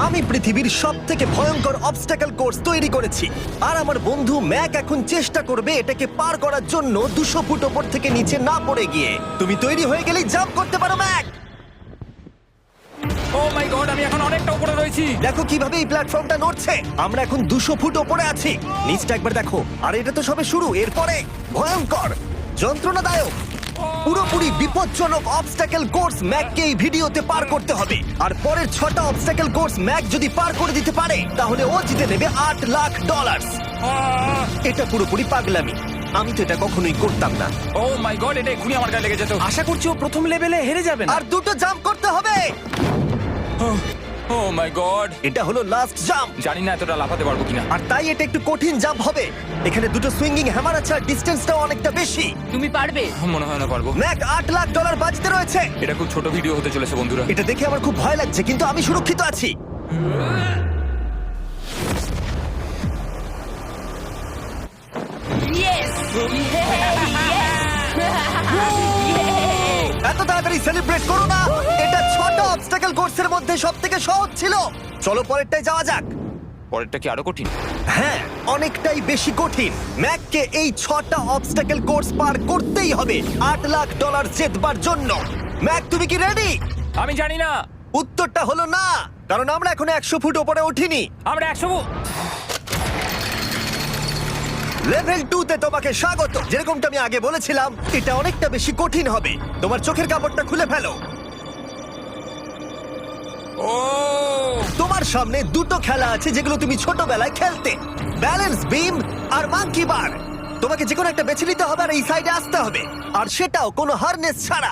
আমি পৃথিবীর সবথেকে ভয়ঙ্কর অবস্টাকল কোর্স তৈরি করেছি আর আমার বন্ধু ম্যাক এখন চেষ্টা করবে এটাকে পার করার জন্য 200 ফুট ওপর থেকে নিচে না পড়ে গিয়ে। তুমি তৈরি হয়ে গেলেই জাম্প করতে পারো ম্যাক। ও মাই গড, আমি এখন অনেকটা উপরে রয়েছি। দেখো কিভাবে এই প্ল্যাটফর্মটা নড়ছে। আমরা এখন 200 ফুট ওপরে আছি। নিচটা একবার দেখো। আর এটা তো সবে শুরু, এরপরে ভয়ঙ্কর, যন্ত্রণাদায়ক, পুরোপুরি বিপজ্জনক অবস্টাকল কোর্স ম্যাককে এই ভিডিওতে পার করতে হবে। আর পরের 6টা অবস্টাকল কোর্স ম্যাক যদি পার করে দিতে পারে তাহলে ও জিতে নেবে $8 লাখ। এটা পুরোপুরি পাগলামি, আমি তো এটা কখনোই করতাম না। ও মাই গড, এটা এক্ষুনি আমার গায়ে লেগে যেত। আশা করছি ও প্রথম লেভেলে হেরে যাবে না। আর 2টো জাম্প করতে হবে। ও মাই গড, এটা হলো লাস্ট জাম্প। জানি না এতটা লাফাতে পারবো কিনা। আর তাই এটা একটু কঠিন জাম্প হবে। এখানে 2টো সুইঙ্গিং হ্যামার আছে আর ডিসটেন্সটাও অনেকটা বেশি। তুমি পারবে। মনে হয় না পারবো। ম্যাক $8 লাখ বাজিতে রয়েছে। এটা খুব ছোট ভিডিও হতে চলেছে বন্ধুরা। এটা দেখে আমার খুব ভয় লাগছে, কিন্তু আমি সুরক্ষিত আছি। ইয়েস এত তাড়াতাড়ি সেলিব্রেট করো না। এটা 6টা অবস্টাকল কোর্সের মধ্যে সবথেকে সহজ ছিল। চলো পরেরটায় যাওয়া যাক। পরেরটা কি আরো কঠিন? হ্যাঁ, অনেকটাই বেশি কঠিন। ম্যাককে এই 6টা অবস্টাকল কোর্স পার করতেই হবে $8 লাখ জেতবার জন্য। ম্যাক, তুমি কি রেডি? আমি জানি না। উত্তরটা হলো না, কারণ আমরা এখনো 100 ফুট উপরে উঠিনি। আমরা 100 লেভেল 2 তে তোমাকে স্বাগত। যেরকমটা আমি আগে বলেছিলাম, এটা অনেকটা বেশি কঠিন হবে। তোমার চোখের কাপড়টা খুলে ফেলো। ও তোমার সামনে 2টো খেলা আছে যেগুলো তুমি ছোটবেলায় খেলতে, ব্যালেন্স বিম আর মাঙ্কি বার। তোমাকে যে কোনো একটা বেছে নিতে হবে আর এই সাইডে আসতে হবে, আর সেটাও কোনো হারনেস ছাড়া।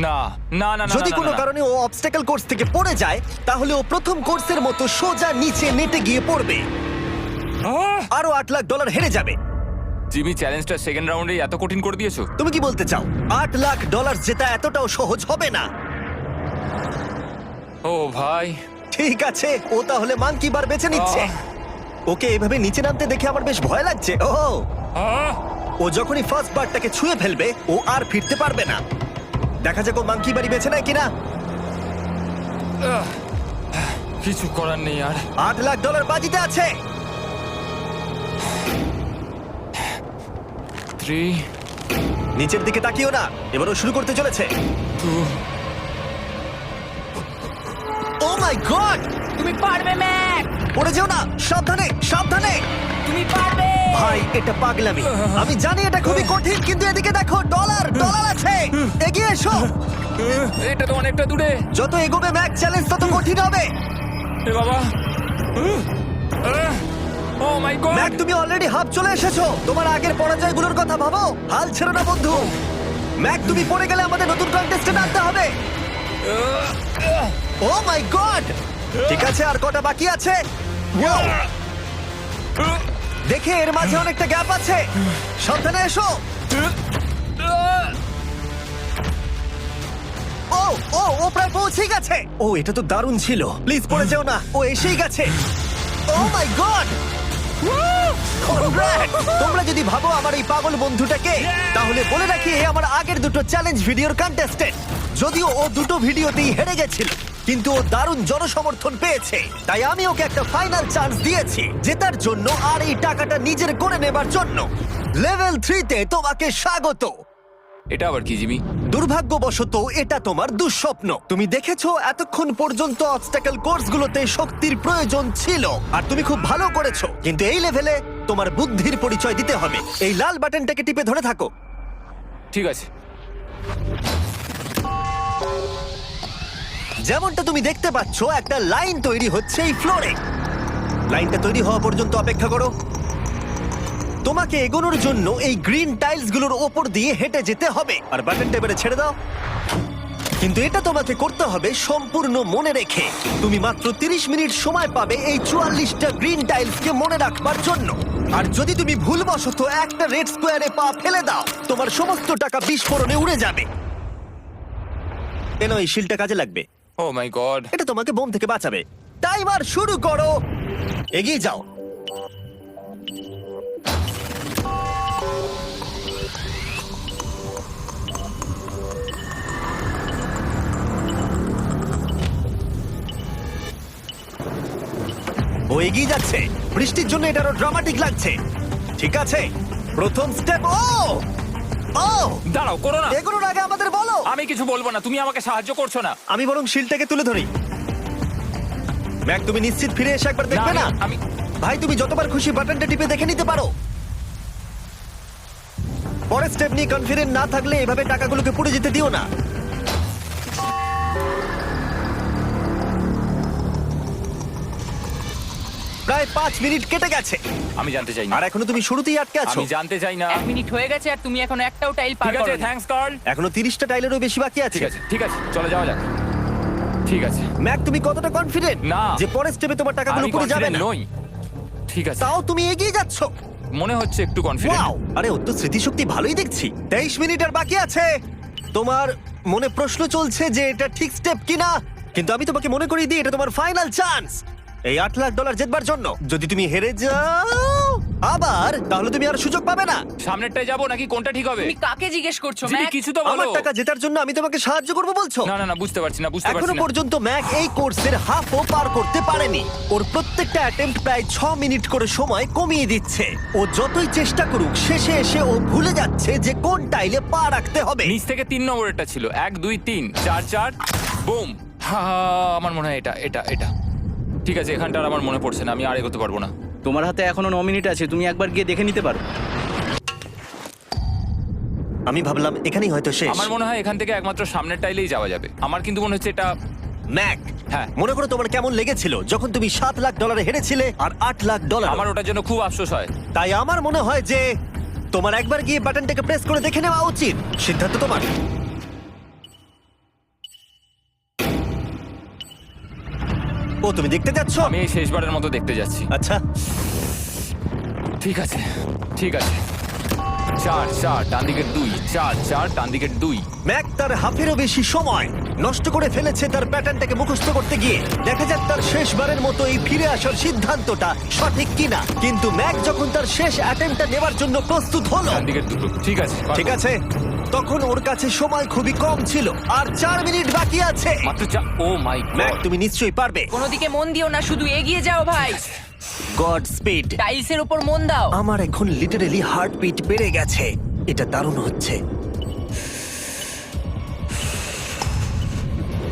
না না না না, যদি না, কোনো না, না। কারণে ও অবস্টাকল কোর্স থেকে পড়ে যায় তাহলে ও প্রথম কোর্সের মতো সোজা নিচে নেটে গিয়ে পড়বে, আহ! আরো $8 লাখ হেরে যাবে। জিমি, চ্যালেঞ্জটা সেকেন্ড রাউন্ডে এত কঠিন করে দিয়েছো। তুমি কি বলতে চাও $8 লাখ জেতা এতটাও সহজ হবে না? ও ভাই, ঠিক আছে, ও তাহলে মাঙ্কি বার বেছে নিচ্ছে। ওকে এভাবে নিচে নামতে দেখে আমার বেশ ভয় লাগছে। ও আহ! ও যখনই ফার্স্ট বারটাকে ছুঁয়ে ফেলবে ও আর ফিরতে পারবে না। দেখা যাক ও মাঙ্কি বাড়ি বেছে নেয় কিনা। আহ! কিছু করার নেই আর। $8 লাখ বাজিতে আছে। 3 নিচের দিকে তাকিও না, এবার ও শুরু করতে চলেছে। 2 ও মাই গড, তুমি পারবে ম্যাক। পড়ে যেও না, সাবধানে সাবধানে। তুমি পারবে। ভাই, এটা পাগলামি। আমি জানি এটা খুবই কঠিন, কিন্তু এদিকে দেখো, ডলার আছে। এগিয়ে এসো। এটা তো অনেকটা দূরে। যত এগোবে ম্যাক চ্যালেঞ্জ তত কঠিন হবে। এ বাবা, ও মাই গড। ম্যাক, তুমি অলরেডি হাফ চলে এসেছো। তোমার আগের পরাজয়গুলোর কথা ভাবো, হাল ছেড়ো না বন্ধু। ম্যাক, তুমি পড়ে গেলে আমাদের নতুন কন্টেস্টেন্ট আনতে হবে। ও মাই গড, ঠিক আছে, আর কটা বাকি আছে? Wow! দেখে এর মাঝে অনেকটা গ্যাপ আছে। সাবধানে এসো। ও ও ও প্রায় পৌঁছে গেছে। ও, এটা তো দারুণ ছিল। প্লিজ পড়ে যেও না, ও এসেই গেছে। ও মাই গড, তোমরা যদি ভাবো আমার এই পাগল বন্ধুটাকে, তাহলে বলে রাখি এ আমার আগের 2টো চ্যালেঞ্জ ভিডিওর কন্টেস্টেন্ট। যদিও ও 2টো ভিডিওতেই হেরে গেছিল, কিন্তু ও দারুণ জনসমর্থন পেয়েছে। তাই আমি ওকে একটা ফাইনাল চান্স দিয়েছি জেতার জন্য আর এই টাকাটা নিজের করে নেবার জন্য। লেভেল 3 তে তোমাকে স্বাগত। এটা আবার কি জিমি? দুর্ভাগ্যবশত এটা তোমার দুঃস্বপ্ন। তুমি দেখেছো এতক্ষণ পর্যন্ত অবস্টাকল কোর্সগুলোতে শক্তির প্রয়োজন ছিল, আর তুমি খুব ভালো করেছো। কিন্তু এই লেভেলে তোমার বুদ্ধির পরিচয় দিতে হবে। এই লাল বাটনটাকে টিপে ধরে থাকো। ঠিক আছে। যেমনটা তুমি দেখতে পাচ্ছ, একটা লাইন তৈরি হচ্ছে এই ফ্লোরে। লাইনটা তৈরি হওয়া পর্যন্ত অপেক্ষা করো। তোমাকে এগোনোর জন্য এই গ্রিন টাইলসগুলোর ওপর দিয়ে হেঁটে যেতে হবে। আর বাটনটা এবারে ছেড়ে দাও। কিন্তু এটা তোমাকে করতে হবে সম্পূর্ণ মনে রেখে। তুমি মাত্র 30 মিনিট সময় পাবে এই 44টা গ্রিন টাইলসকে মনে রাখবার জন্য। আর যদি তুমি ভুলবশত একটা রেড স্কোয়ারে পা ফেলে দাও, তোমার সমস্ত টাকা বিস্ফোরণে উড়ে যাবে। কেন, এই শিলটা কাজে লাগবে। ও মাই গড। এটা তোমাকে বোম থেকে বাঁচাবে। টাইমার শুরু করো, এগিয়ে যাও। ও এগিয়ে যাচ্ছে। বৃষ্টির জন্য এটা আরো ড্রামাটিক লাগছে। ঠিক আছে, প্রথম স্টেপ। ও ও দাঁড়াও, করো না। এগুলোর আগে আমাদের বলো। আমি কিছু বলবো না, তুমি আমাকে সাহায্য করছো না। আমি বরং শিলটাকে তুলে ধরি। ম্যাক, তুমি নিশ্চিত ফিরে এসে একবার দেখবে না? আমি ভাই, তুমি যতবার খুশি বাটনটা টিপে দেখে নিতে পারো। পরের স্টেপ নিয়ে কনফিডেন্ট না থাকলে এভাবে টাকাগুলোকে পুড়ে যেতে দিও না। প্রায় 5 মিনিট কেটে গেছে আমি জানতে চাই না। আর এখনো তুমি শুরুতেই আটকে আছো। আমি জানতে চাই না। 1 মিনিট হয়ে গেছে আর তুমি এখন একটাও টাইল পার ঠিক আছে, করোনি। Thanks Carl. এখনো 30টা টাইলেরও বেশি বাকি আছে। ঠিক আছে, ঠিক আছে, চলে যাওয়া যাক। ঠিক আছে, ম্যাক, তুমি কতটা কনফিডেন্ট না। যে পরের স্টেপে তোমার টাকাগুলো আমি পুড়ে যাবে confident না? নই। ঠিক আছে, তাও তুমি এগিয়ে যাচ্ছ। মনে হচ্ছে একটু কনফিডেন্ট। ওয়াও! আরে ওর তো স্মৃতিশক্তি ভালোই দেখছি। 23 মিনিট আর বাকি আছে। তোমার মনে প্রশ্ন চলছে যে এটা ঠিক স্টেপ কিনা, কিন্তু আমি তোমাকে মনে করিয়ে দিই এটা তোমার ফাইনাল চান্স এই $8 লাখ জেতবার জন্য। যদি তুমি হেরে যাও আবার, তাহলে তুমি আর সুযোগ পাবে না। সামনেরটায় যাবো নাকি কোনটা ঠিক হবে? তুমি কাকে জিজ্ঞেস করছো জিমি, ম্যাক? কিছু তো আমার বলো। টাকা জেতার জন্য আমি তোমাকে সাহায্য করবো বলছো? না না না, বুঝতে পারছি না, বুঝতে পারছি এখনো না। পর্যন্ত ম্যাক এই কোর্সের হাফও পার করতে পারেনি। ওর প্রত্যেকটা অ্যাটেম্প্ট প্রায় 6 মিনিট করে সময় কমিয়ে দিচ্ছে। ও যতই চেষ্টা করুক, শেষে এসে ও ভুলে যাচ্ছে যে কোন টাইলে পা রাখতে হবে। নিচ থেকে 3 নম্বরেরটা ছিল 1 2 3 4 4 বুম। আমার মনে হয় এটা এটা এটা ঠিক আছে। এখানটা আর আমার মনে পড়ছে না, আমি আর এগোতে পারবো না। তোমার হাতে এখনো 9 মিনিট আছে, তুমি একবার গিয়ে দেখে নিতে পারো। আমি ভাবলাম এখানেই হয়তো শেষ। আমার মনে হয় এখান থেকে একমাত্র সামনের টাইলেই যাওয়া যাবে। আমার কিন্তু মনে হচ্ছে এটা। ম্যাক, হ্যাঁ। মনে করো তোমার কেমন লেগেছিল যখন তুমি $7 লাখ হেরেছিলে আর $8 লাখ। আমার ওটার জন্য খুব আফসোস হয়। তাই আমার মনে হয় যে তোমার একবার গিয়ে বাটনটাকে প্রেস করে দেখে নেওয়া উচিত। সিদ্ধান্ত তোমার। ও, তুমি দেখতে যাচ্ছ? আমি এই শেষবারের মতো দেখতে যাচ্ছি। আচ্ছা, ঠিক আছে, ঠিক আছে। 4 4 ডান দিকের 2, 4 4 ডান দিকের 2। ম্যাক তার হাফেরও বেশি সময় নষ্ট করে ফেলেছে তার প্যাটার্নটাকে মুখস্থ করতে গিয়ে। দেখা যাক তার শেষবারের মতো এই ফিরে আসার সিদ্ধান্তটা সঠিক কিনা। কিন্তু ম্যাক যখন তার শেষ অ্যাটেম্পটা নেবার জন্য প্রস্তুত হলো, ডান দিকের 2। ঠিক আছে, ঠিক আছে, তখন ওর কাছে সময় খুবই কম ছিল আর 4 মিনিট বাকি আছে। মাত্র 4। ও মাই ম্যাক, গড। তুমি নিশ্চয়ই পারবে। কোনো দিকে মন দিও না, শুধু এগিয়ে যাও ভাই। God speed. টাইলসের উপর মন দাও। আমার এখন লিটারালি হার্টবিট বেড়ে গেছে। এটা দারুণ হচ্ছে।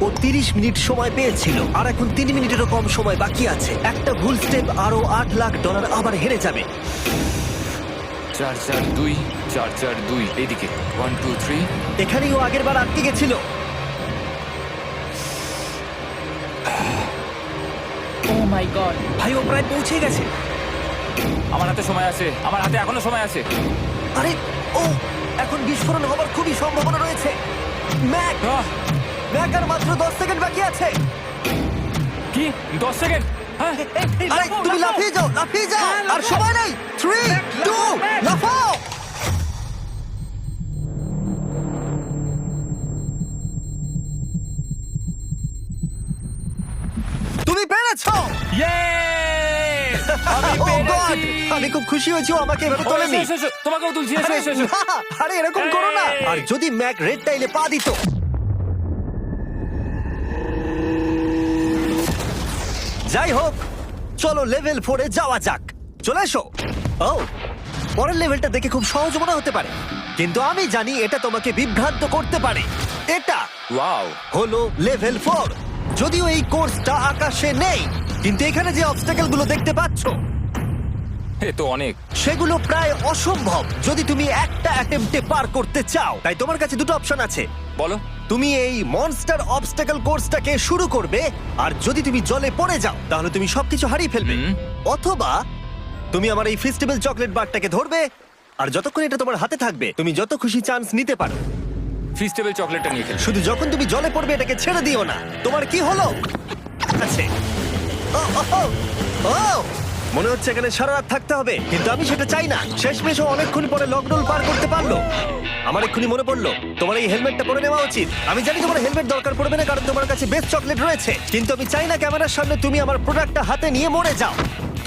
ও 30 মিনিট সময় পেয়েছিল আর এখন 3 মিনিটেরও কম সময় বাকি আছে। একটা ভুল স্টেপ আরো $8 লাখ আবার হেরে যাবে। 4 4 2 4 4 2 এইদিকে 1 2 3। এখানেই ও আগের বার আটকে গেছিল। ও মাই গড। ভাই, ও প্রায় পৌঁছে গেছে। আমার হাতে সময় আছে, আমার হাতে এখনো সময় আছে। আরে, ও এখন বিস্ফোরণ হবার খুবই সম্ভাবনা রয়েছে। ম্যাক, আহ, ম্যাক আর মাত্র 10 সেকেন্ড বাকি আছে। কি 10 সেকেন্ড? হ্যাঁ, আরে তুমি লাফিয়ে যাও, লাফিয়ে যাও। আর সময় নেই। 3 2 লাফাও। তুমি পেরেছো। Yay! আমি Oh God! পেরেছি। আমি খুব খুশি হয়েছি ও আমাকে এভাবে ও, তোলেনি। এসো, এসো, তোমাকেও তুলছি, এসো, আরে এসো, এসো। না, আরে এরকম করো না। এই! আর যদি ম্যাক রেড টাইলে পা দিত। যাই হোক, চলো লেভেল 4 এ যাওয়া যাক। চলে এসো। ও, পরের লেভেলটা দেখে খুব সহজ মনে হতে পারে, কিন্তু আমি জানি এটা তোমাকে বিভ্রান্ত করতে পারে। এটা ওয়াও, হলো লেভেল 4। যদিও এই কোর্সটা আকাশে নেই, কিন্তু এখানে যে অবস্টাকেল গুলো দেখতে পাচ্ছো এ তো অনেক। সেগুলো প্রায় অসম্ভব যদি তুমি একটা অ্যাটেম্পটে পার করতে চাও। তাই তোমার কাছে দুটো অপশন আছে। বলো। তুমি এই মনস্টার অবস্টাকেল কোর্সটাকে শুরু করবে, আর যদি তুমি জলে পড়ে যাও তাহলে তুমি সবকিছু হারিয়ে ফেলবে। হুম। অথবা তুমি আমার এই ফেস্টিভ্যাল চকলেট বারটাকে ধরবে, আর যতক্ষণ এটা তোমার হাতে থাকবে তুমি যত খুশি চান্স নিতে পারো। ফিস্টেবল চকলেটটা নিয়ে খেল। শুধু যখন তুমি জলে পড়বে এটাকে ছেড়ে দিও না। তোমার কি হলো? আছে। ও, ও, ও, ও! মনে হচ্ছে এখানে সারা রাত থাকতে হবে, কিন্তু আমি সেটা চাই না। শেষমেশ ও অনেকক্ষণ পরে লকডাউন পার করতে পারলো। আমার এক্ষুনি মনে পড়লো তোমার এই হেলমেটটা পরে নেওয়া উচিত। আমি জানি তোমার হেলমেট দরকার পড়বে না, কারণ তোমার কাছে বেস্ট চকলেট রয়েছে, কিন্তু আমি চাই না ক্যামেরার সামনে তুমি আমার প্রোডাক্টটা হাতে নিয়ে মরে যাও।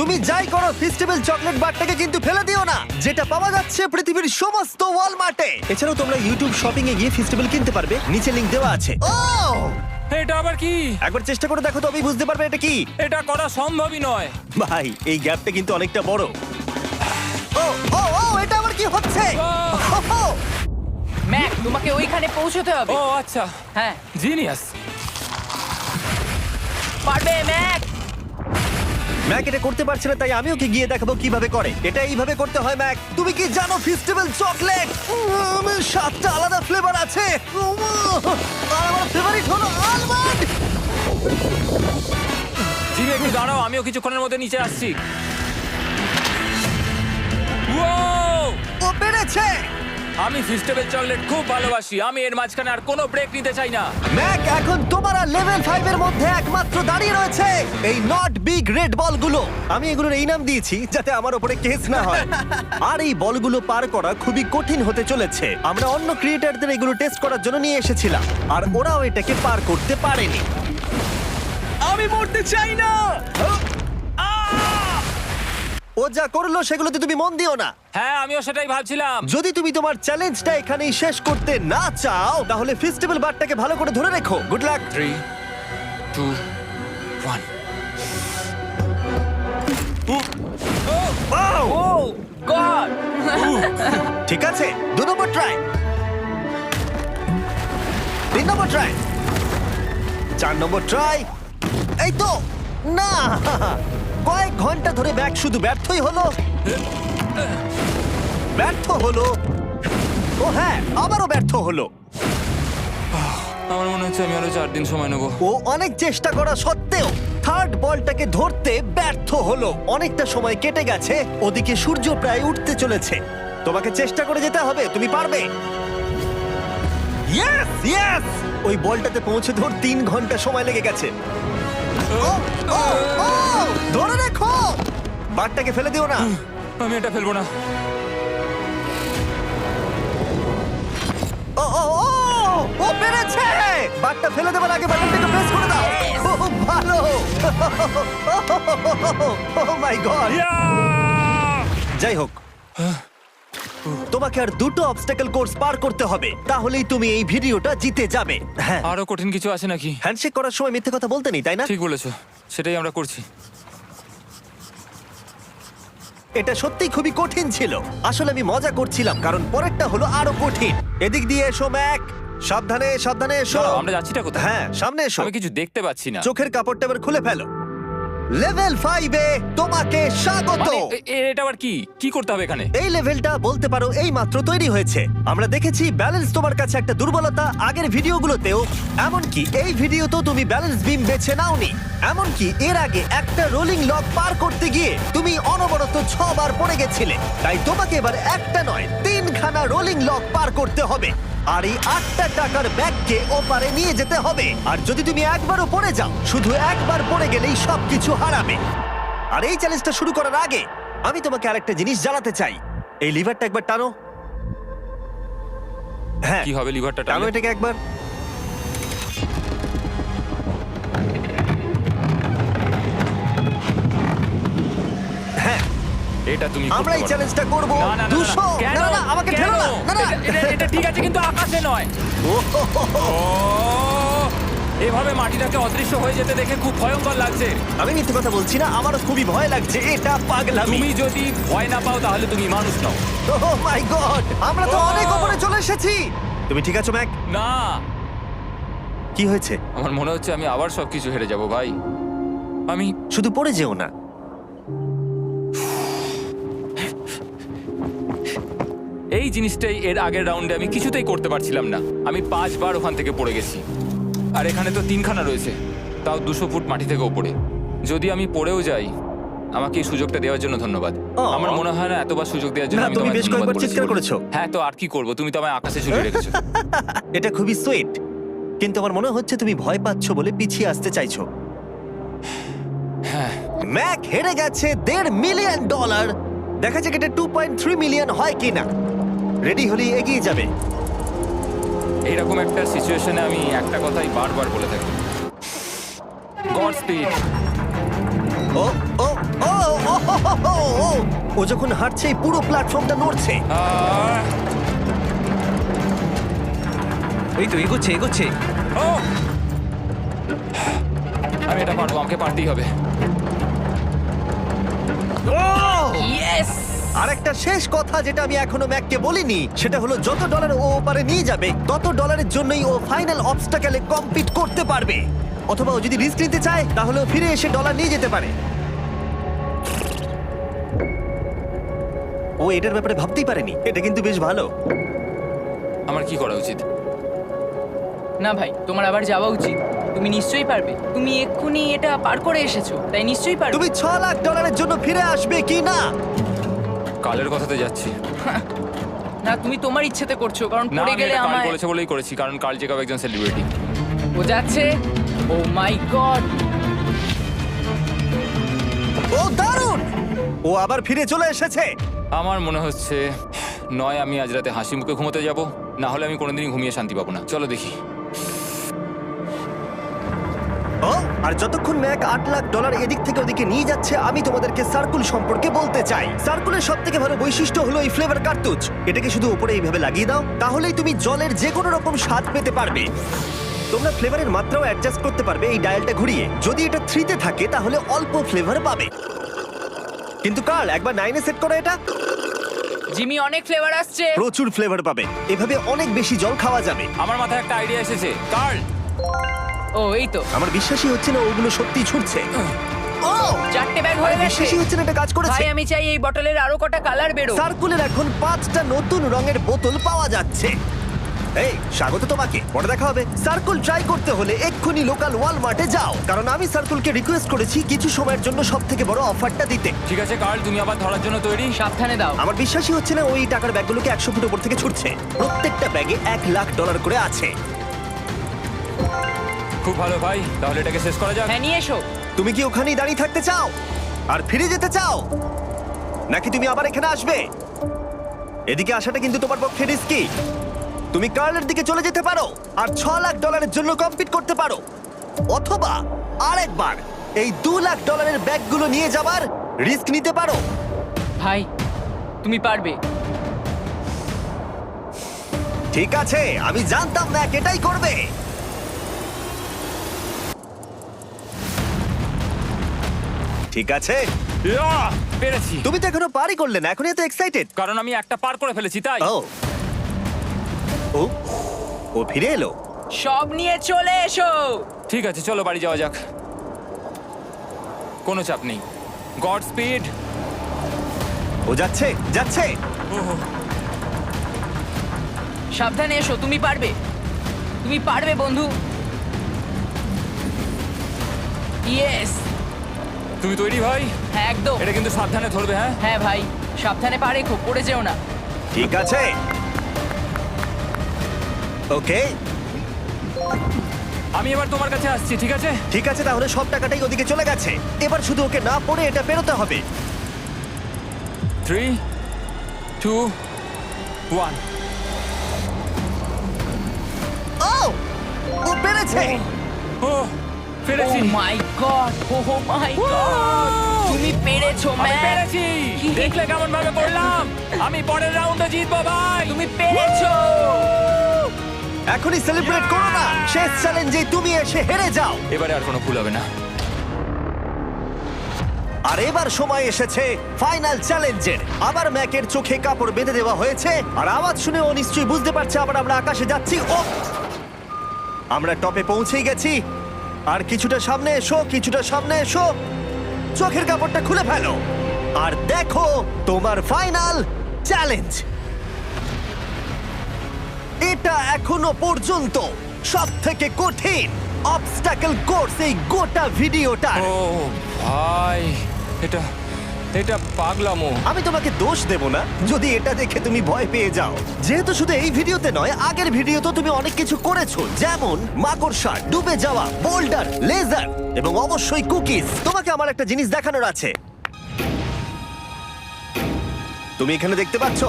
তুমি যাই করো, ফেস্টিভ্যাল চকলেট বারটাকে কিন্তু ফেলে দিও না, যেটা পাওয়া যাচ্ছে পৃথিবীর সমস্ত ওয়ালমার্টে। এছাড়াও তোমরা ইউটিউব শপিং এ গিয়ে ফেস্টিভ্যাল কিনতে পারবে, নিচে লিংক দেওয়া আছে। ও, এটা আবার কি? একবার চেষ্টা করে দেখো তবেই বুঝতে পারবে এটা কি। এটা করা সম্ভবই নয়। ভাই এই গ্যাপটা কিন্তু অনেকটা বড়। ও ও ও এটা আবার কি হচ্ছে? ওহো! ম্যাক, তোমাকে ওইখানে পৌঁছতে হবে। ও আচ্ছা, হ্যাঁ, জিনিয়াস। পারবে ম্যাক। ম্যাক এটা করতে পারছে না, তাই আমি ওকে গিয়ে দেখাবো কিভাবে করে। এটা এইভাবে করতে হয় ম্যাক। তুমি কি জানো ফেস্টিভ্যাল চকলেট 7টা আলাদা ফ্লেভার আছে। আর আমার ফেভারিট হলো আলমন্ড। জিমি একটু দাঁড়াও, আমিও কিছুক্ষণের মধ্যে নিচে আসছি। Wow! ও পেরেছে। আমি ফেস্টিভ্যাল চকলেট খুব ভালোবাসি। আমি এর মাঝখানে আর কোনো ব্রেক নিতে চাই না। ম্যাক এখন তোমার আর লেভেল 5 এর মধ্যে একমাত্র দাঁড়িয়ে রয়েছে এই নট বিগ রেড বলগুলো। আমি এগুলোর এই নাম দিয়েছি যাতে আমার উপরে কেস না হয়। আর এই বলগুলো পার করা খুবই কঠিন হতে চলেছে। আমরা অন্য ক্রিয়েটরদের এগুলো টেস্ট করার জন্য নিয়ে এসেছিলাম, আর ওরাও এটাকে পার করতে পারেনি। আমি মরতে চাই না। ও যা করলো সেগুলোতে তুমি মন দিও না। হ্যাঁ, আমিও সেটাই ভাবছিলাম। যদি তুমি তোমার চ্যালেঞ্জটা এখানেই শেষ করতে না চাও তাহলে ফেস্টিভ্যাল বারটাকে ভালো করে ধরে রেখো। Good luck. 3, 2, 1। ও গড। ঠিক আছে, 2 নম্বর ট্রাই, 3 নম্বর ট্রাই, 4 নম্বর ট্রাই। এই তো না, কয়েক ঘন্টা ধরে ব্যাগ শুধু ব্যর্থই হলো, ব্যর্থ হলো। ও হ্যাঁ, আবারও ব্যর্থ হলো। আমার মনে হচ্ছে আমি আরো 4 দিন সময় নেবো। ও অনেক চেষ্টা করা সত্ত্বেও থার্ড বলটাকে ধরতে ব্যর্থ হলো। অনেকটা সময় কেটে গেছে, ওদিকে সূর্য প্রায় উঠতে চলেছে। তোমাকে চেষ্টা করে যেতে হবে, তুমি পারবে। ইয়েস ইয়েস, ওই বলটাতে পৌঁছে ধর 3 ঘন্টা সময় লেগে গেছে। ও, ও, ও, ধরে রেখো, বারটাকে ফেলে দিও না। আমি এটা ফেলবো না। ও ও ও, ও পেরেছে। বারটা ফেলে দেবার আগে বাটনটাকে প্রেস করে দাও। ও ভালো। ও মাই গড। যাই হোক, তোমাকে আর 2টো অবস্টাকেল কোর্স পার করতে হবে, তাহলেই তুমি এই ভিডিওটা জিতে যাবে। হ্যাঁ, আরো কঠিন কিছু আছে নাকি? হ্যান্ডশেক করার সময় মিথ্যে কথা বলতে নেই, তাই না? ঠিক বলেছো, সেটাই আমরা করছি। এটা সত্যিই খুবই কঠিন ছিল। আসলে আমি মজা করছিলাম, কারণ পরেরটা হলো আরো কঠিন। এদিক দিয়ে এসো ম্যাক, সাবধানে সাবধানে এসো। দাঁড়াও, আমরা যাচ্ছিটা কোথায়? হ্যাঁ, সামনে এসো। আমি কিছু দেখতে পাচ্ছি না। চোখের কাপড়টা এবার খুলে ফেলো। লেভেল 5 এ তোমাকে স্বাগত। মানে, এটা আবার কি? কি করতে হবে এখানে? এই লেভেলটা বলতে পারো এই মাত্র তৈরি হয়েছে। আমরা দেখেছি ব্যালেন্স তোমার কাছে একটা দুর্বলতা আগের ভিডিওগুলোতেও, এমনকি এই ভিডিওতেও তুমি ব্যালেন্স বিম বেছে নাওনি। এমনকি এর আগে একটা রোলিং লক পার করতে গিয়ে তুমি অনবরত 6 বার পড়ে গেছিলে। তাই তোমাকে এবার একটা নয় 3খানা রোলিং লক পার করতে হবে। আর এই 8টা টাকার ব্যাগকে ওপারে নিয়ে যেতে হবে। আর যদি তুমি একবারও পড়ে যাও, শুধু একবার পড়ে গেলেই সবকিছু হারাবে। আর এই চ্যালেঞ্জটা শুরু করার আগে আমি তোমাকে আরেকটা জিনিস জানাতে চাই। এই লিভারটা একবার টানো। হ্যাঁ, কি হবে লিভারটা টানো টানলে? এটাকে একবার। হ্যাঁ, এটা তুমি আমরা এই করতে পারো। চ্যালেঞ্জটা করব। না, না, না, না, 200 কেন? না না, আমাকে কেন? ঠেলো না। না না, এটা ঠিক আছে, কিন্তু আকাশে নয়। ও, হো, হো, হো। ও, এভাবে মাটিটাকে অদৃশ্য হয়ে যেতে দেখে খুব ভয়ঙ্কর লাগছে। আমি মিথ্যে কথা বলছি না, আমারও খুবই ভয় লাগছে। এটা পাগলামি। তুমি যদি ভয় না পাও তাহলে তুমি মানুষ নও। ওহ মাই গড, আমরা তো Oh! অনেক উপরে চলে এসেছি। তুমি ঠিক আছো ম্যাক? না, কি হয়েছে? আমার মনে হচ্ছে আমি আবার সবকিছু হেরে যাব ভাই। আমি শুধু পড়ে যেও না। এই জিনিসটাই এর আগের রাউন্ডে আমি কিছুতেই করতে পারছিলাম না। আমি 5 বার ওখান থেকে পড়ে গেছি। আর এখানে তো 3খানা রয়েছে, তাও 200 ফুট মাটি থেকে ওপরে। যদি আমি পড়েও যাই, আমাকে এই সুযোগটা দেওয়ার জন্য ধন্যবাদ। আমার মনে হয় না এতবার সুযোগ দেওয়ার জন্য না, আমি তুমি তোমায় বেশ ধন্যবাদ কয়েকবার বলেছি চিৎকার বলে। করেছো। হ্যাঁ, তো আর কি করব, তুমি তো আমায় আকাশে ঝুলিয়ে রেখেছো। এটা খুবই সুইট, কিন্তু আমার মনে হচ্ছে তুমি ভয় পাচ্ছ বলে পিছিয়ে আসতে চাইছো। হ্যাঁ, ম্যাক হেরে গেছে $1.5 মিলিয়ন। দেখা যাক এটা 2.3 মিলিয়ন হয় কিনা। রেডি হলে এগিয়ে যাবে। এইরকম একটা সিচুয়েশনে আমি একটা কথাই বারবার বলে থাকি, গড স্পিড। ও ও ও ও, ও, ও, ও যখন হাঁটছে এই পুরো প্ল্যাটফর্মটা নড়ছে। এই তো এগোচ্ছে এগোচ্ছে। আমি এটা পারবো, আমাকে পারতেই হবে। ইয়েস! আরেকটা শেষ কথা যেটা আমি এখনো ম্যাককে বলিনি সেটা হলো যত ডলার ও ওপারে নিয়ে যাবে তত ডলারের জন্যই ও ফাইনাল অবস্টাকেলে কমপ্লিট করতে পারবে। অথবা ও যদি রিস্ক নিতে চায় তাহলে ও ফিরে এসে ডলার নিয়ে যেতে পারে। ও এটার ব্যাপারে ভাবতেই পারেনি। এটা কিন্তু বেশ ভালো। আমার কি করা উচিত? না ভাই, তোমার আবার যাওয়া উচিত। তুমি নিশ্চয়ই পারবে। তুমি এক্ষুনি এটা পার করে এসেছো, তাই নিশ্চয়ই পারবে। তুমি 6 লাখ ডলারের জন্য ফিরে আসবে কি না? কালের কথাতে যাচ্ছি। না, তুমি তোমার ইচ্ছেতে করছো, কারণ না, পড়ে আমি গেলে এটা কাল আমায় করেছে বলেই করেছি, কারণ কাল জেকাব একজন সেলিব্রিটি। ও যাচ্ছে। ও মাই গড! ও দারুণ! ও আবার ফিরে চলে এসেছে। আমার মনে হচ্ছে নয় আমি আজ রাতে হাসি মুখে ঘুমোতে যাব, না হলে আমি কোনোদিনই ঘুমিয়ে শান্তি পাবো না। চলো দেখি। ও আর যতক্ষণ ম্যাক 8 লাখ ডলার এদিক থেকে ওদিকে নিয়ে যাচ্ছে আমি তোমাদেরকে সার্কুল সম্পর্কে বলতে চাই। সার্কুলের সবথেকে ভালো বৈশিষ্ট্য হলো এই ফ্লেভার কার্তুজ। এটাকে শুধু উপরে এইভাবে লাগিয়ে দাও, তাহলেই তুমি জলের যে কোনো রকম স্বাদ পেতে পারবে। তোমরা ফ্লেভারের মাত্রাও অ্যাডজাস্ট করতে পারবে এই ডায়ালটা ঘুরিয়ে। যদি এটা 3 তে থাকে তাহলে অল্প ফ্লেভার পাবে, কিন্তু কার্ল একবার 9 এ সেট করো এটা। জিমি, অনেক ফ্লেভার আসছে। প্রচুর ফ্লেভার পাবে, এভাবে অনেক বেশি জল খাওয়া যাবে। আমার মাথায় একটা আইডিয়া এসেছে। কার্ল, ও এই তো, আমার বিশ্বাসই হচ্ছে না ওগুলো সত্যি ছুটছে। ও 4টে ব্যাগ হয়ে গেছে। বিশ্বাসই হচ্ছে না এটা কাজ করেছে। ভাই, আমি চাই এই বটলের আরো কটা কালার বেরো। সার্কুলের এখন 5টা নতুন রঙের বোতল পাওয়া যাচ্ছে। এই স্বাগত তোমাকে, পরে দেখা হবে। সার্কুল ট্রাই করতে হলে এক্ষুনি লোকাল ওয়ালমার্টে যাও, কারণ আমি সার্কুলকে রিকোয়েস্ট করেছি কিছু সময়ের জন্য সবথেকে বড় অফারটা দিতে। ঠিক আছে কার্ল, তুমি আবার ধরার জন্য তৈরি? সাবধানে দাও। আমার বিশ্বাসই হচ্ছে না ওই টাকার ব্যাগগুলোকে 100 ফুট উপর থেকে ছুটছে। প্রত্যেকটা ব্যাগে 1 লাখ ডলার করে আছে। খুব ভালো ভাই, তাহলে এটাকে শেষ করা যাক। হ্যাঁ, নিয়ে এসো। তুমি কি ওখানেই দাঁড়িয়ে থাকতে চাও আর ফিরে যেতে চাও, নাকি তুমি আবার এখানে আসবে? এদিকে আসাটা কিন্তু তোমার পক্ষে রিস্কি। তুমি কার্লের দিকে চলে যেতে পারো আর 6 লাখ ডলারের জন্য কম্পিট করতে পারো, অথবা আরেকবার এই 2 লাখ ডলারের ব্যাগগুলো নিয়ে যাবার রিস্ক নিতে পারো। ভাই, তুমি পারবে। ঠিক আছে, আমি জানতাম না এটাই করবে। ঠিক আছে, ইয়া, পেরেছি। তুমি তো এখনো পারই করলে না, এখন এত এক্সাইটেড। কারণ আমি একটা পার করে ফেলেছি তাই। ও ও ও ফিরে এলো। সব নিয়ে চলে এসো। ঠিক আছে, চলো বাড়ি যাওয়া যাক। কোনো চাপ নেই। God speed. ও যাচ্ছে যাচ্ছে। সাবধানে এসো, তুমি পারবে। তুমি পারবে বন্ধু। ইয়েস! তুমি তৈরি ভাই? হ্যাঁ, একদম। এটা কিন্তু সাবধানে ধরবে। হ্যাঁ হ্যাঁ ভাই, সাবধানে পারে, খুব পড়ে যেও না। ঠিক আছে, ওকে আমি এবার তোমার কাছে আসছি। ঠিক আছে ঠিক আছে, তাহলে সব টাকাটাই ওদিকে চলে গেছে। এবার শুধু ওকে না পড়ে এটা পেরোতে হবে। 3, 2, 1। ও ও পেরেছে। ও পেরেছি। ও মাই গড! ও মাই গড! তুমি পেরেছো আমি ম্যান! পেরেছি। দেখলে কেমন ভাবে করলাম? আমি পরের রাউন্ডে জিতবো ভাই। তুমি পেরেছো! এখনই সেলিব্রেট করো না, শেষ চ্যালেঞ্জে তুমি এসে হেরে যাও। এবারে আর কোনো ভুল হবে না। আর এবার সময় এসেছে ফাইনাল চ্যালেঞ্জের। আবার ম্যাকের চোখে কাপড় বেঁধে দেওয়া হয়েছে, আর আওয়াজ শুনে ও নিশ্চয়ই বুঝতে পারছে আবার আমরা আকাশে যাচ্ছি। ও আমরা টপে পৌঁছেই গেছি। আর কিছুটা সামনে এসো, কিছুটা সামনে এসো। চোখের কাপড়টা খুলে ফেলো আর দেখো তোমার ফাইনাল চ্যালেঞ্জ। এটা এখনো পর্যন্ত সবথেকে কঠিন অবস্টাকেল কোর্স এই গোটা ভিডিওটা। ও ভাই, এটা এটা পাগলামো। আমি তোমাকে দোষ দেব না যদি এটা দেখে তুমি ভয় পেয়ে যাও, যেহেতু শুধু এই ভিডিওতে নয়, আগের ভিডিওতে তুমি অনেক কিছু করেছো, যেমন মাকড়সা, ডুবে যাওয়া, বোল্ডার, লেজার এবং অবশ্যই কুকিজ। তোমাকে আমার একটা জিনিস দেখানোর আছে। তুমি এখানে দেখতে পাচ্ছো?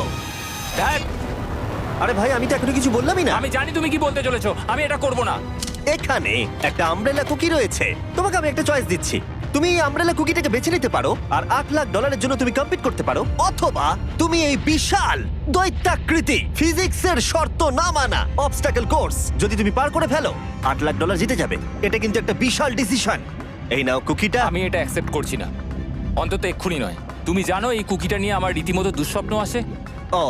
ধ্যাৎ, আরে ভাই, আমি তো এখনো কিছু বললামই না। আমি জানি তুমি কি বলতে চলেছো। আমি এটা করব না। এখানে একটা আমব্রেলা কুকি রয়েছে। তোমাকে আমি একটা চয়েস দিচ্ছি, তুমি এই আমব্রেলা কুকিটাকে বেছে নিতে পারো আর 8 লাখ ডলারের জন্য তুমি কম্পিট করতে পারো, অথবা তুমি এই বিশাল দৈত্যাকৃতি ফিজিক্সের শর্ত না মানা অবস্টাকেল কোর্স যদি তুমি পার করে ফেলো 8 লাখ ডলার জিতে যাবে। এটা কিন্তু একটা বিশাল ডিসিশন। এই নাও কুকিটা। আমি এটা অ্যাকসেপ্ট করছি না, অন্তত এক্ষুনি নয়। তুমি জানো এই কুকিটা নিয়ে আমার রীতিমতো দুঃস্বপ্ন আসে। ও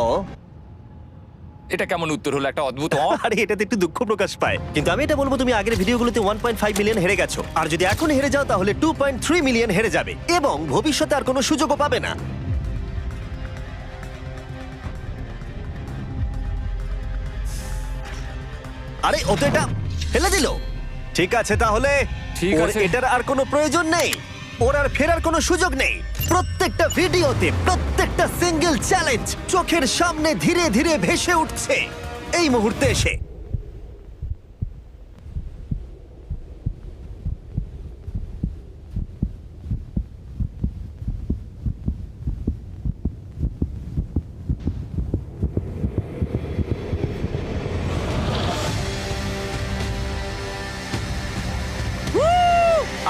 এটা কেমন উত্তর হলো, একটা অদ্ভুত আরে এটাতে একটু দুঃখ প্রকাশ পায়, কিন্তু আমি এটা বলবো তুমি আগের ভিডিওগুলোতে 1.5 মিলিয়ন হেরে গেছো, আর যদি এখন হেরে যাও তাহলে 2.3 মিলিয়ন হেরে যাবে এবং ভবিষ্যতে আর কোনো সুযোগও পাবে না। আরে ও তো এটা ফেলে দিল। ঠিক আছে তাহলে ঠিক ওর আছে। এটার আর কোনো প্রয়োজন নেই, ওর আর ফেরার কোনো সুযোগ নেই। প্রত্যেকটা ভিডিওতে প্রত্যেকটা সিঙ্গেল চ্যালেঞ্জ চোখের সামনে ধীরে ধীরে ভেসে উঠছে এই মুহূর্তে এসে।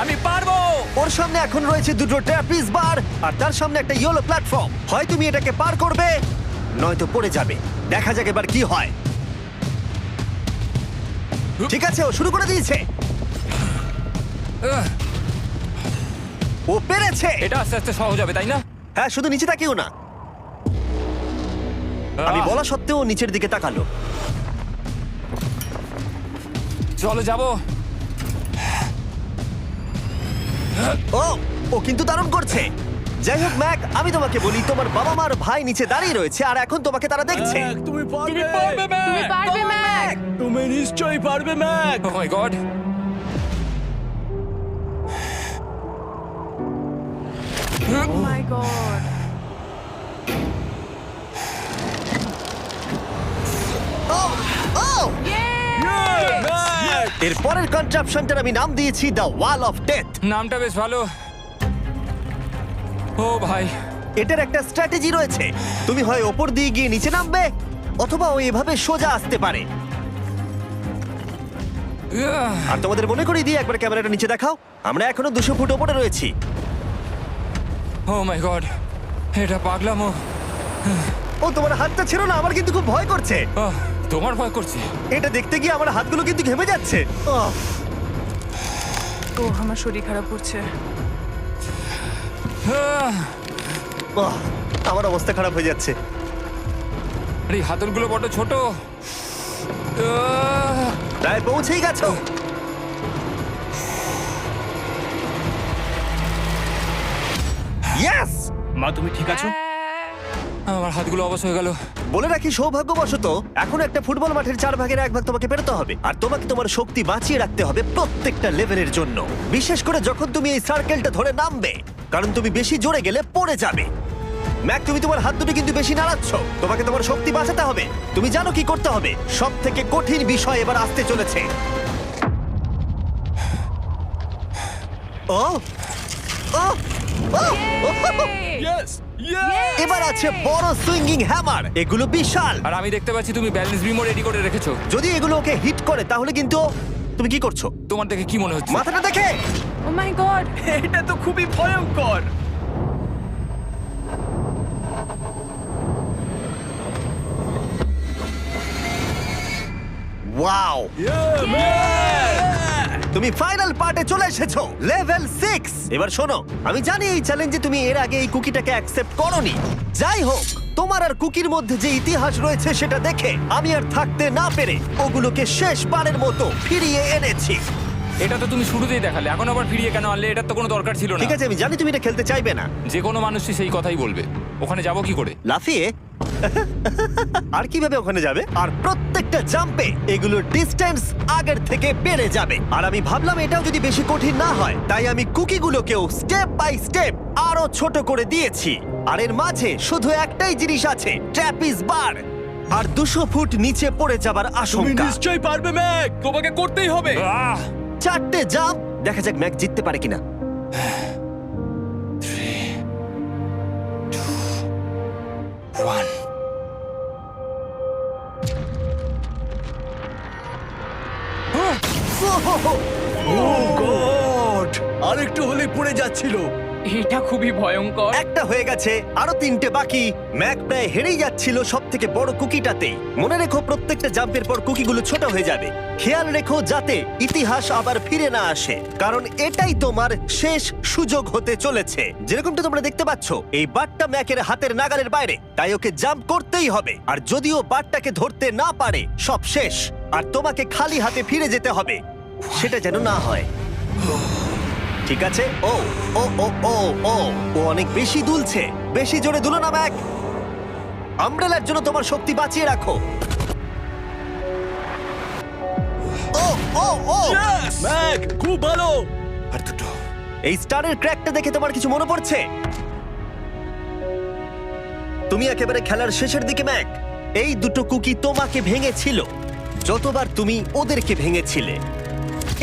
আমি পারবো। ওর সামনে এখন রয়েছে দুটো ট্র্যাপিজ বার আর তার সামনে একটা ইয়েলো প্ল্যাটফর্ম। হয় তুমি এটাকে পার করবে নয়তো পড়ে যাবে। দেখা যাক এবার কি হয়। ঠিক আছে, ও শুরু করে দিয়েছে। আহ, ও পেরেছে। এটা আস্তে আস্তে সহজ হবে, তাই না? হ্যাঁ, শুধু নিচে তাকিও না। আমি আহ, বলা সত্ত্বেও ও নিচের দিকে তাকালো। চলো যাবো। ও ও কিন্তু দারুণ করছে। যাই হোক ম্যাক, আমি তোমাকে বলি তোমার বাবা মার ভাই নিচে দাঁড়িয়ে রয়েছে আর এখন তোমাকে তারা দেখছে। ম্যাক, তুমি পারবে। তুমি পারবে ম্যাক। তুমি নিশ্চয়ই পারবে ম্যাক। ও মাই গড। ও মাই গড। ও ও ম্যাক! এর পরের কনট্রাপশনটার আমি নাম দিয়েছি দ্য ওয়াল অফ ডেথ। নামটা বেশ ভালো। ও ভাই, এটার একটা স্ট্র্যাটেজি রয়েছে। তুমি হয় ওপর দিয়ে গিয়ে নিচে নামবে অথবা ও এভাবে সোজা আসতে পারে। আর তোমাদের মনে করিয়ে দিয়ে একবার ক্যামেরাটা নিচে দেখাও। আমরা এখনো 200 ফুট ওপরে রয়েছি। ও মাই গড, এটা পাগলামো। ও তোমার হাতটা ছিল না, আমার কিন্তু খুব ভয় করছে। আহ, তোমার ভয় করছে? এটা দেখতে গিয়ে আমার হাতগুলো কিন্তু ঘেমে যাচ্ছে। ও আমার শরীর খারাপ করছে। আহ, আমার অবস্থা খারাপ হয়ে যাচ্ছে। আরে এই হাতলগুলো বড় ছোট। আহ, প্রায় পৌঁছেই গেছো। ইয়েস! মা, তুমি ঠিক আছো? আমার হাতগুলো অবশ হয়ে গেল। বলে রাখি, সৌভাগ্যবশত এখন একটা ফুটবল মাঠের 4 ভাগের 1 ভাগ তোমাকে পেরোতে হবে, আর তোমাকে তোমার শক্তি বাঁচিয়ে রাখতে হবে প্রত্যেকটা লেভেলের জন্য, বিশেষ করে যখন তুমি এই সার্কেলটা ধরে নামবে, কারণ তুমি বেশি জোরে গেলে পড়ে যাবে। ম্যাক, তুমি তোমার হাত দুটো কিন্তু বেশি নাড়াচ্ছ। তোমাকে তোমার শক্তি বাঁচাতে হবে। তুমি জানো কি করতে হবে। সব থেকে কঠিন বিষয় এবার আসতে চলেছে। ও ও ও! ইয়েস! ইয়েস! এবার আছে বড় সুইঙ্গিং হ্যামার। এগুলো বিশাল। আর আমি দেখতে পাচ্ছি তুমি ব্যালেন্স বিমও রেডি করে রেখেছো। যদি এগুলো ওকে হিট করে তাহলে কিন্তু তুমি কি করছো? তোমার দেখে কি মনে হচ্ছে? মাথাটা দেখে। ও মাই গড। এটা তো খুবই ভয়ঙ্কর। ওয়াও! ম্যাক! তুমি ফাইনাল পার্টে চলে এসেছো, লেভেল 6। এবার শোনো, আমি জানি এই চ্যালেঞ্জে তুমি এর আগে এই কুকিটাকে অ্যাকসেপ্ট করোনি। যাই হোক, তোমার আর কুকির মধ্যে যে ইতিহাস রয়েছে সেটা দেখে আমি আর থাকতে না পেরে ওগুলোকে শেষবারের মতো ফিরিয়ে এনেছি। এটা তো তুমি শুরুতেই দেখালে, এখন আবার ফিরিয়ে কেন আনলে? এটার তো কোনো দরকার ছিল না। ঠিক আছে, আমি জানি তুমি এটা খেলতে চাইবে না। যে কোনো মানুষই সেই কথাই বলবে। ওখানে যাব কি করে? লাফিয়ে? আর কিভাবে ওখানে যাবে? আর প্রত্যেকটা জাম্পে এগুলোর ডিস্টেন্স আগের থেকে বেড়ে যাবে। আর আমি ভাবলাম এটাও যদি বেশি কঠিন না হয়, তাই আমি কুকিগুলোকেও স্টেপ বাই স্টেপ আরো ছোট করে দিয়েছি। আর এর মাঝে শুধু একটাই জিনিস আছে, ট্র্যাপিজ বার। আর 200 ফুট নিচে পড়ে যাবার তুমি আশঙ্কা। নিশ্চয়ই পারবে ম্যাক, তোমাকে করতেই হবে। আহ! 4টে জাম্প। দেখা যাক ম্যাক জিততে পারে কিনা। 1 ও গড! আরেকটু হলে পড়ে যাচ্ছিল। এটা খুবই ভয়ঙ্কর। একটা হয়ে গেছে, আরো 3টে বাকি। ম্যাক প্রায় হেরেই যাচ্ছিল সব থেকে বড় কুকিটাতে। মনে রেখো প্রত্যেকটা জাম্পের পর কুকিগুলো ছোট হয়ে যাবে। খেয়াল রেখো যাতে ইতিহাস আবার ফিরে না আসে, কারণ এটাই তোমার শেষ সুযোগ হতে চলেছে। যেরকমটা তোমরা দেখতে পাচ্ছ, এই বারটা ম্যাকের হাতের নাগালের বাইরে, তাই ওকে জাম্প করতেই হবে। আর যদিও বারটাকে ধরতে না পারে, সব শেষ। আর তোমাকে খালি হাতে ফিরে যেতে হবে, সেটা যেন না হয়। ঠিক আছে। ও ও ও ও ও ও অনেক বেশি দুলছে। বেশি জোরে দুলো না ম্যাক। আমব্রেলার জন্য তোমার শক্তি বাঁচিয়ে রাখো। ও ও ও ম্যাক খুব ভালো। আর দুটো। এই স্টারের ক্র্যাকটা দেখে তোমার কিছু মনে পড়ছে? তুমি একেবারে খেলার শেষের দিকে ম্যাক। এই দুটো কুকি তোমাকে ভেঙেছিল যতবার তুমি ওদেরকে ভেঙেছিলে।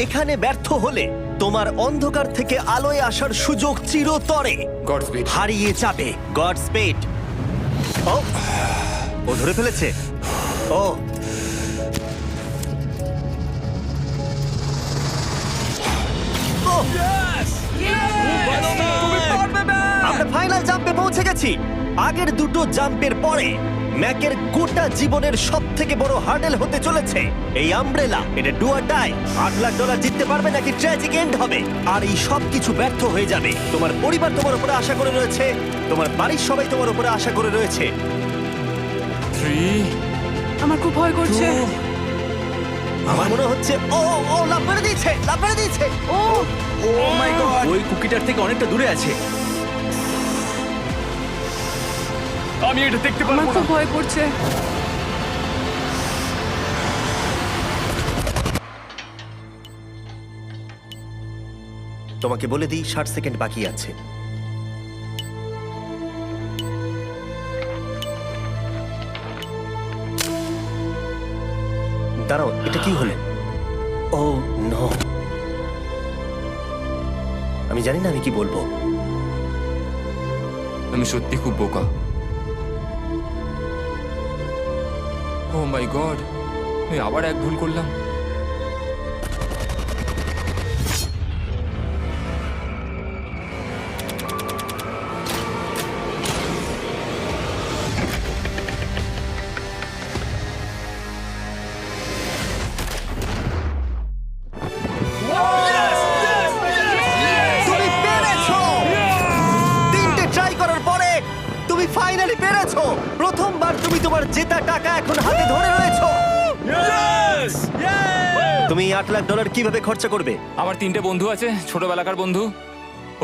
এখানে ব্যর্থ হলে তোমার অন্ধকার থেকে আলোয় আসার সুযোগ চিরতরে গডস্পিড। হারিয়ে যাবে। গড স্পেড। ও ও ধরে ফেলেছে। ও ও, তুমি পারবে ম্যাক। আমরা ফাইনাল জাম্পে পৌঁছে গেছি। আগের দুটো জাম্পের পরে ম্যাকের গোটা জীবনের সব থেকে বড় হার্ডেল হতে চলেছে এই আমব্রেলা। এটা ডু অর ডাই। $8 লাখ জিততে পারবে নাকি ট্র্যাজিক এন্ড হবে। আর এই সব কিছু ব্যর্থ হয়ে যাবে। তোমার পরিবার তোমার উপরে আশা করে রয়েছে, তোমার বাড়ির সবাই তোমার উপরে আশা করে রয়েছে। 3 আমার খুব ভয় করছে। আমার মনে হচ্ছে ও ও লাভ মেরে দিয়েছে, লাভ মেরে দিয়েছে। ও ও মাই গড, ওই কুকিটার থেকে অনেকটা দূরে আছে। আমি এটা দেখতে আমার পারবো খুব না। ভয় করছে। তোমাকে বলে দিই 60 সেকেন্ড বাকি আছে। দাঁড়াও, এটা কি হলো? ও নো, আমি জানি না আমি কি বলবো। আমি সত্যি খুব বোকা। ও মাই গড, আমি আবার এক ভুল করলাম। তুমি পেরেছো! 3টে ট্রাই করার পরে তুমি ফাইনালি পেরেছো। প্রথমবার তুমি তোমার জেতা টাকা এখন হাতে ধরে রয়েছো। ইয়েস! তুমি $8 লাখ কিভাবে খরচা করবে? আমার 3টে বন্ধু আছে, ছোটবেলাকার বন্ধু।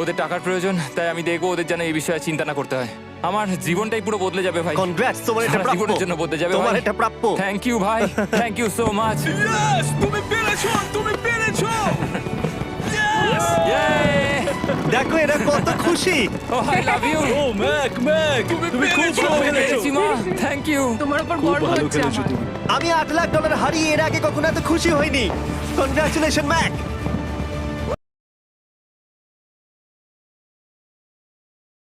ওদের টাকার প্রয়োজন, তাই আমি দেখবো ওদের যেন এই বিষয়ে চিন্তা না করতে হয়। আমার জীবনটাই পুরো বদলে যাবে ভাই। কনগ্রাটস, তোমার এটা সারা প্রাপ্য। জীবনের জন্য বদলে যাবে তোমার ভাই। এটা প্রাপ্য। থ্যাংক ইউ ভাই, thank you so much. Yes! তুমি পেরেছো! তুমি পেরেছো! দেখো এরা কত খুশি। Oh I love you. Oh Mac, Mac তুমি খুব ভালো খেলেছো। মা, থ্যাংক ইউ। তোমার উপর খুব গর্ব ভালো হচ্ছে খেলেছো আমার। তুমি। আমি $8 লাখ হারিয়ে এর আগে কখনো এত খুশি হইনি। Congratulation Mac.